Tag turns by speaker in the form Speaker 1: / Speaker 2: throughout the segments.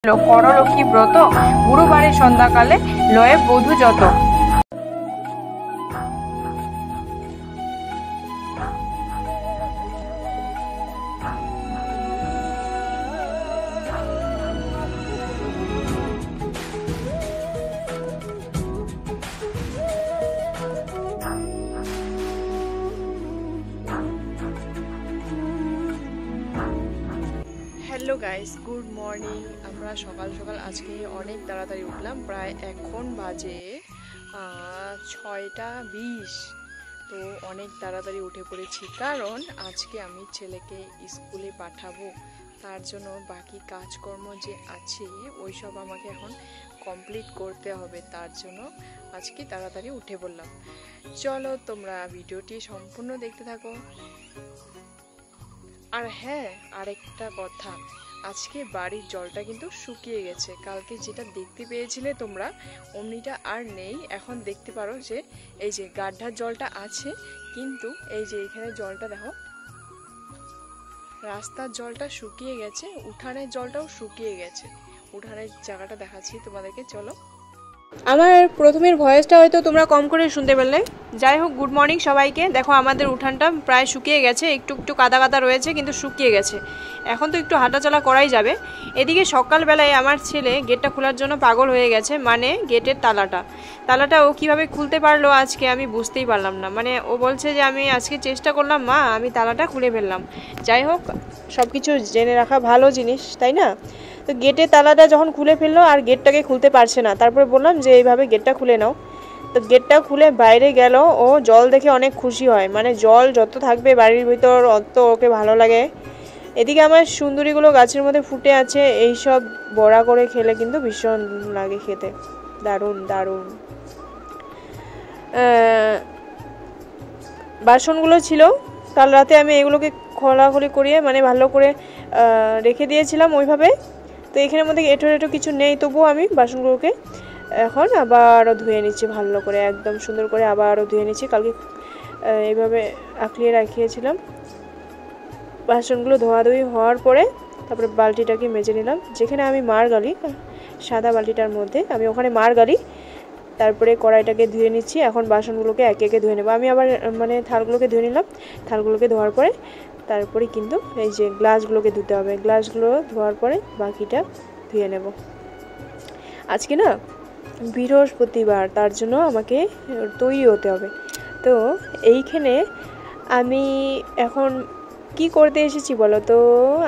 Speaker 1: করলক্ষ্মী ব্রত গুরুবারে সন্ধ্যাকালে লয়ে বধূ যত।
Speaker 2: Hello guys, good morning. আমরা সকাল সকাল আজকে অনেক তাড়াতাড়ি উঠলাম। প্রায় এখন বাজে 6:20। তো অনেক তাড়াতাড়ি উঠে পড়েছি, কারণ আজকে আমি ছেলেকে স্কুলে পাঠাবো। তার জন্য বাকি কাজকর্ম যে আছে ওই সব আমাকে এখন কমপ্লিট করতে হবে। তার জন্য আজকে তাড়াতাড়ি উঠে পড়লাম। চলো তোমরা ভিডিওটি সম্পূর্ণ দেখতে থাকো। আর হ্যাঁ, আরেকটা কথা, আজকে বাড়ির জলটা কিন্তু শুকিয়ে গেছে। কালকে যেটা দেখতে পেয়েছিলে তোমরা অমনিটা আর নেই। এখন দেখতে পারো যে এই যে গাড্ডার জলটা আছে, কিন্তু এই যে এখানে জলটা দেখো, রাস্তার জলটা শুকিয়ে গেছে, উঠানের জলটাও শুকিয়ে গেছে। উঠানের জায়গাটা দেখাচ্ছি তোমাদেরকে, চলো।
Speaker 1: আমার প্রথমের ভয়েসটা হয়তো তোমরা কম করে শুনতে পেলে। যাই হোক, গুড মর্নিং সবাইকে। দেখো আমাদের উঠানটা প্রায় শুকিয়ে গেছে, একটু একটু কাদা কাদা রয়েছে, কিন্তু শুকিয়ে গেছে। এখন তো একটু হাঁটাচলা করাই যাবে। এদিকে সকালবেলায় আমার ছেলে গেটটা খোলার জন্য পাগল হয়ে গেছে, মানে গেটের তালাটা ও কীভাবে খুলতে পারলো আজকে আমি বুঝতেই পারলাম না। মানে ও বলছে যে আমি আজকে চেষ্টা করলাম মা, আমি তালাটা খুলে ফেললাম। যাই হোক, সব কিছু জেনে রাখা ভালো জিনিস, তাই না? তো গেটের তালাটা যখন খুলে ফেললো আর গেটটাকে খুলতে পারছে না, তারপরে বললাম যে এইভাবে গেটটা খুলে নাও। তো গেটটা খুলে বাইরে গেল। ও জল দেখে অনেক খুশি হয়, মানে জল যত থাকবে বাড়ির ভিতর অত ওকে ভালো লাগে। এদিকে আমার সুন্দরীগুলো গাছের মধ্যে ফুটে আছে, এই সব বড়া করে খেলে কিন্তু ভীষণ লাগে খেতে, দারুণ দারুণ। বাসনগুলো ছিল কাল রাতে, আমি এগুলোকে খোলাখুলি করিয়ে মানে ভালো করে রেখে দিয়েছিলাম ওইভাবে। তো এখানের মধ্যে এঁটো কিছু নেই, তবুও আমি বাসনগুলোকে এখন আবারও ধুয়ে নিচ্ছি ভালো করে, একদম সুন্দর করে আবারও ধুয়ে নিচ্ছি। কালকে এইভাবে আঁকড়িয়ে রাখিয়েছিলাম। বাসনগুলো ধোয়াধুয়ি হওয়ার পরে তারপরে বালতিটাকে মেজে নিলাম, যেখানে আমি মার গালি, সাদা বালতিটার মধ্যে আমি ওখানে মার গালি। তারপরে কড়াইটাকে ধুয়ে নিচ্ছি। এখন বাসনগুলোকে একে একে ধুয়ে নেবো। আমি আবার মানে থালগুলোকে ধুয়ে নিলাম। থালগুলোকে ধোয়ার পরে তারপরে কিন্তু এই যে গ্লাসগুলোকে ধুতে হবে। গ্লাসগুলো ধোয়ার পরে বাকিটা ধুয়ে নেব। আজকে না বৃহস্পতিবার, তার জন্য আমাকে তৈরি হতে হবে। তো এইখানে আমি এখন কি করতে এসেছি বলো তো?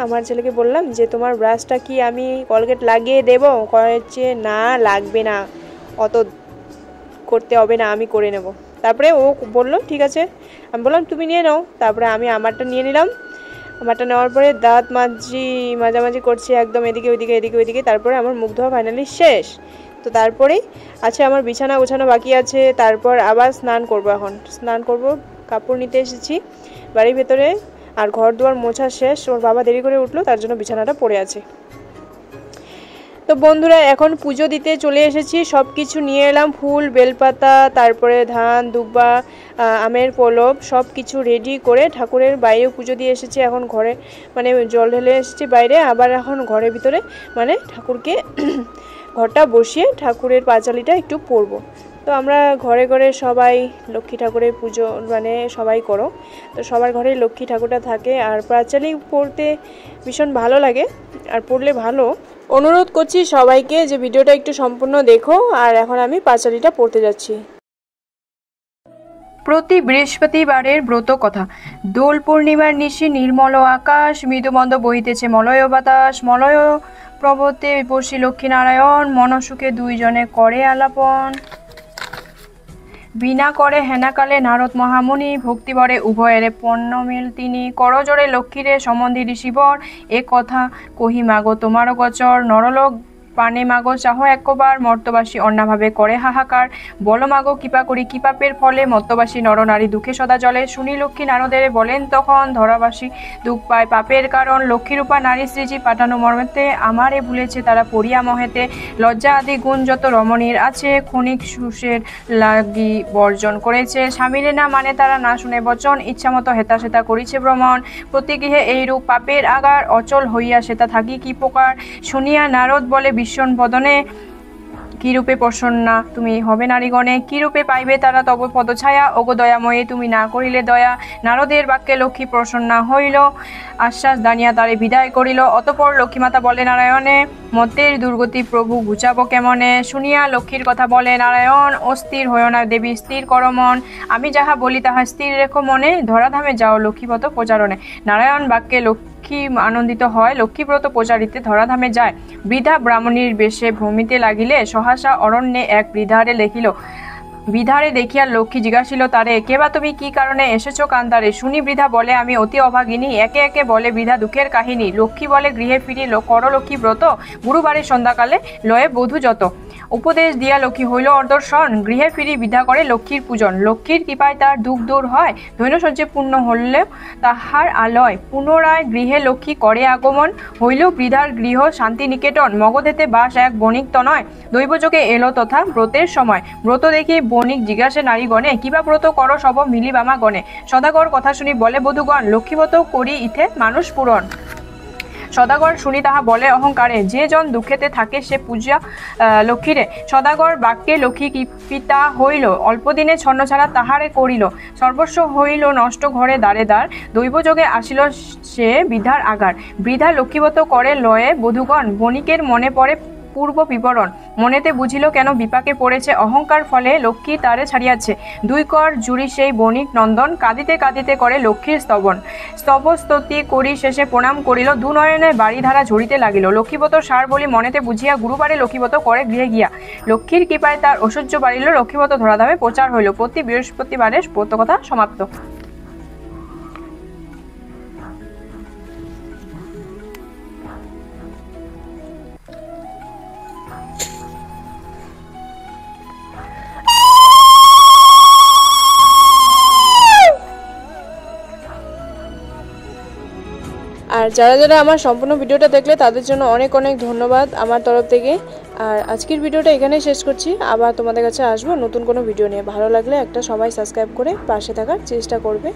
Speaker 1: আমার ছেলেকে বললাম যে তোমার ব্রাশটা কি আমি কলগেট লাগিয়ে দেবো? কয়েছে না, লাগবে না, অত করতে হবে না, আমি করে নেব। তারপরে ও বললো ঠিক আছে। আমি বললাম তুমি নিয়ে নাও। তারপরে আমি আমারটা নিয়ে নিলাম। আমারটা নেওয়ার পরে দাঁত মাঝামাঝি করছি একদম, এদিকে ওইদিকে। তারপরে আমার মুখ ধোয়া ফাইনালি শেষ। তো তারপরেই আছে আমার বিছানা গোছানো বাকি আছে। তারপর আবার স্নান করব। এখন স্নান করব, কাপড় নিতে এসেছি বাড়ির ভেতরে। আর ঘর দুয়ার মোছা শেষ। ওর বাবা দেরি করে উঠলো, তার জন্য বিছানাটা পড়ে আছে। তো বন্ধুরা, এখন পুজো দিতে চলে এসেছি। সব কিছু নিয়ে এলাম, ফুল, বেলপাতা, তারপরে ধান, দুব্বা, আমের পলব, সব কিছু রেডি করে ঠাকুরের বাইরেও পুজো দিয়ে এসেছি। এখন ঘরে মানে জল ঢেলে এসেছি বাইরে, আবার এখন ঘরের ভিতরে মানে ঠাকুরকে ঘরটা বসিয়ে ঠাকুরের পাঁচালিটা একটু পরবো। তো আমরা ঘরে ঘরে সবাই লক্ষ্মী ঠাকুরের পুজো মানে সবাই করো, তো সবার ঘরে লক্ষ্মী ঠাকুরটা থাকে। আর পাঁচালি পড়তে ভীষণ ভালো লাগে, আর পড়লে ভালো। অনুরোধ করছি সবাইকে যে ভিডিওটা একটু সম্পূর্ণ দেখো। আর এখন আমি পাঁচালিটা পড়তে যাচ্ছি। প্রতি বৃহস্পতিবারের ব্রত কথা। দোল পূর্ণিমার নিশি নির্মল আকাশ, মৃদুমন্দ বহিতেছে মলয় বাতাস। মলয় প্রবতে বসি লক্ষ্মীনারায়ণ, মনসুখে দুইজনে করে আলাপন। বিনা করে হেনাকালে নারদ মহামুনি, ভক্তিবরে উভয়ের পণ্যমিল তিনি। করজোড়ে লক্ষ্মীরে সম্বন্ধী ঋষিবর, এ কথা কহি মাগো তোমার গোচর। নরলোক
Speaker 2: পানে মাগো চাহ একবার, মর্তবাসী অন্যভাবে করে হাহাকার। বলো মাগো কৃপা করি কি পাপের ফলে, মর্তবাসী নরনারী দুঃখে সদা জলে। শুনি লক্ষ্মী নারদের বলেন তখন, ধরাবাসী দুঃখ পায় পাপের কারণ। লক্ষ্মীরূপা নারী শ্রীজি পাঠানো মর্মেতে, আমারে ভুলেছে তারা পড়িয়া মহেতে। লজ্জা আদি গুণ যত রমণীর আছে, ক্ষণিক সুষের লাগি বর্জন করেছে। স্বামীরে না মানে তারা, না শুনে বচন, ইচ্ছামতো হেতা সেতা করিছে ভ্রমণ। প্রতি গৃহে এইরূপ পাপের আগার, অচল হইয়া সেটা থাকি কি প্রকার। শুনিয়া নারদ বলে ভীষণ বদনে, কিরূপে প্রসন্না তুমি হবে নারীগণে। কিরূপে পাইবে তারা তব পদছায়া, ওগো দয়াময়ী তুমি না করিলে দয়া। নারদের বাক্যে লক্ষ্মী প্রসন্না হইল, আশ্বাস দানিয়া তারে বিদায় করিল। অতঃপর লক্ষ্মীমাতা বলে নারায়ণে, মতের দুর্গতি প্রভু ঘুচাবো কেমনে। শুনিয়া লক্ষ্মীর কথা বলে নারায়ণ, অস্থির হইও না দেবী স্থির কর মন। আমি যাহা বলি তাহা স্থির রেখো মনে, ধরাধামে যাও লক্ষ্মীপত প্রচারণে। নারায়ণ বাক্যে লক্ষ্মী আনন্দিত হয়, লক্ষ্মীব্রত প্রচারিতে ধরাধামে যায়। বৃদ্ধা ব্রাহ্মণীর বেশে ভ্রমিতে লাগিলে, সহসা অরণ্যে এক বৃদ্ধারে দেখিল। বৃদ্ধারে দেখিয়া লক্ষ্মী জিজ্ঞাসিল তারে, কে বা তুমি কি কারণে এসেছো কান্তারে। শুনি বৃদ্ধা বলে, আমি অতি অভাগিনী। একে একে বলে বৃদ্ধা দুঃখের কাহিনী। লক্ষ্মী বলে, গৃহে ফিরি কর লক্ষ্মী ব্রত, গুরুবারে সন্ধ্যাকালে লয়ে বধূ যত। উপদেশ দিয়া লক্ষ্মী হইল অদর্শন, গৃহে ফিরি বিধা করে লক্ষ্মীর পূজন। লক্ষ্মীর কৃপায় তার দুঃখ দূর হয়, ধৈন্যসজ্জে পূর্ণ হলেও তাহার আলয়। পুনরায় গৃহে লক্ষ্মী করে আগমন, হইল বৃদ্ধার গৃহ শান্তি নিকেতন। মগধেতে বাস এক বণিক তনয়, দৈবযোগে এলো তথা ব্রতের সময়। ব্রত দেখি বণিক জিজ্ঞাসে নারীগণে, কিবা ব্রত করো সব মিলিবামা গণে। সদাগর কথা শুনি বলে বধূগণ, লক্ষ্মীব্রত করি ইথে মানুষ পূরণ। সদাগর শুনি তাহা বলে অহংকারে, যে জন দুঃখেতে থাকে সে পূজা লক্ষ্মীরে। সদাগর বাক্যে লক্ষ্মী কৃপিতা হইল, অল্পদিনে ছন্ন ছাড়া তাহারে করিল। সর্বস্ব হইল নষ্ট ঘরে দ্বারে দ্বার, দৈবযোগে আসিল সে বৃদ্ধার আগার। বৃদ্ধা লক্ষ্মীব্রত করে লয়ে বধূগণ, বণিকের মনে পড়ে পূর্ব বিবরণ। মনেতে বুঝিল কেন বিপাকে পড়েছে, অহংকার ফলে লক্ষ্মী তারে ছাড়িয়াছে। দুই কর জুড়ি সেই বণিক নন্দন, কাঁদিতে কাঁদিতে করে লক্ষ্মীর স্তবন। স্তবস্তুতি করি শেষে প্রণাম করিল, দুনয়নে বাড়িধারা ঝরিতে লাগিল। লক্ষ্মীব্রত সার বলি মনেতে বুঝিয়া, গুরুবারে লক্ষ্মীব্রত করে গৃহে গিয়া। লক্ষ্মীর কৃপায় তার ঐশ্বর্য বাড়িল, লক্ষ্মীব্রত ধরাধামে প্রচার হইল। প্রতি বৃহস্পতিবারে ব্রতকথা সমাপ্ত।
Speaker 1: আর যারা যারা আমার সম্পূর্ণ ভিডিওটা দেখলে তাদের জন্য অনেক অনেক ধন্যবাদ আমার তরফ থেকে। আর আজকের ভিডিওটা এখানেই শেষ করছি, আবার তোমাদের কাছে আসবো নতুন কোনো ভিডিও নিয়ে। ভালো লাগলে একটা সবাই সাবস্ক্রাইব করে পাশে থাকার চেষ্টা করবে।